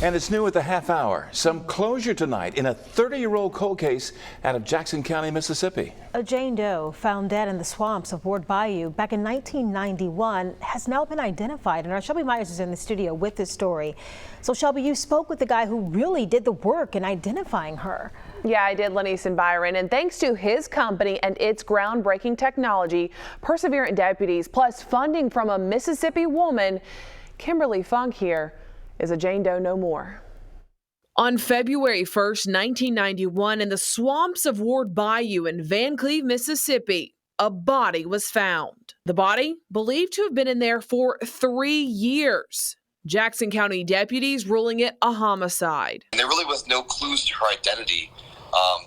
And it's new at the half hour. Some closure tonight in a 30-year-old cold case out of Jackson County, Mississippi. A Jane Doe found dead in the swamps of Ward Bayou back in 1991 has now been identified. And our Shelby Myers is in the studio with this story. So Shelby, you spoke with the guy who really did the work in identifying her. Yeah, I did, Lenise and Byron. And thanks to his company and its groundbreaking technology, perseverant deputies, plus funding from a Mississippi woman, Kimberly Funk here is a Jane Doe no more. On February 1st, 1991, in the swamps of Ward Bayou in Van Cleve, Mississippi, a body was found. The body believed to have been in there for 3 years. Jackson County deputies ruling it a homicide. And there really was no clues to her identity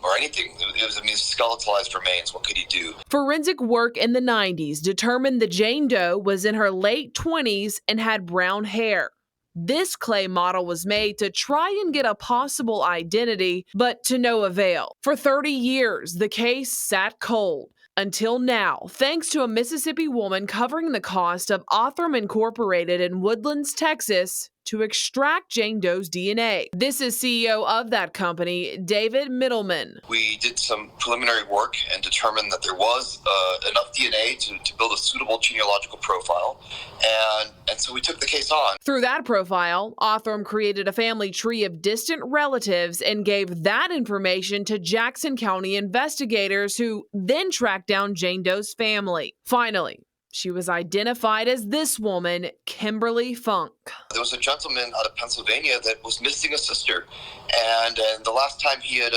or anything. It was, skeletalized remains. What could he do? Forensic work in the 90s determined the Jane Doe was in her late 20s and had brown hair. This clay model was made to try and get a possible identity, but to no avail. For 30 years, the case sat cold. Until now, thanks to a Mississippi woman covering the cost of Othram Incorporated in Woodlands, Texas, to extract Jane Doe's DNA. This is CEO of that company, David Middleman. We did some preliminary work and determined that there was enough DNA to build a suitable genealogical profile, and so we took the case on. Through that profile, Othram created a family tree of distant relatives and gave that information to Jackson County investigators, who then tracked down Jane Doe's family. Finally, she was identified as this woman, Kimberly Funk. There was a gentleman out of Pennsylvania that was missing a sister, and the last time he had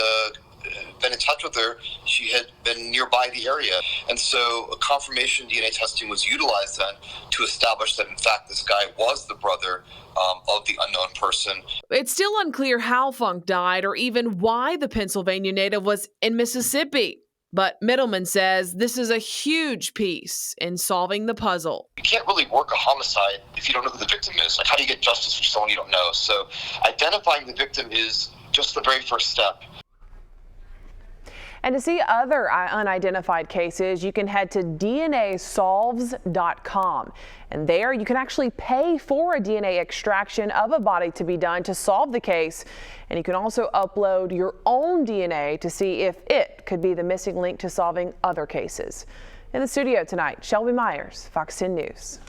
been in touch with her, she had been nearby the area. And so a confirmation DNA testing was utilized then to establish that, in fact, this guy was the brother of the unknown person. It's still unclear how Funk died or even why the Pennsylvania native was in Mississippi. But Middleman says this is a huge piece in solving the puzzle. You can't really work a homicide if you don't know who the victim is. Like, how do you get justice for someone you don't know? So identifying the victim is just the very first step. And to see other unidentified cases, you can head to DNAsolves.com. And there you can actually pay for a DNA extraction of a body to be done to solve the case. And you can also upload your own DNA to see if it could be the missing link to solving other cases. In the studio tonight, Shelby Myers, Fox 10 News.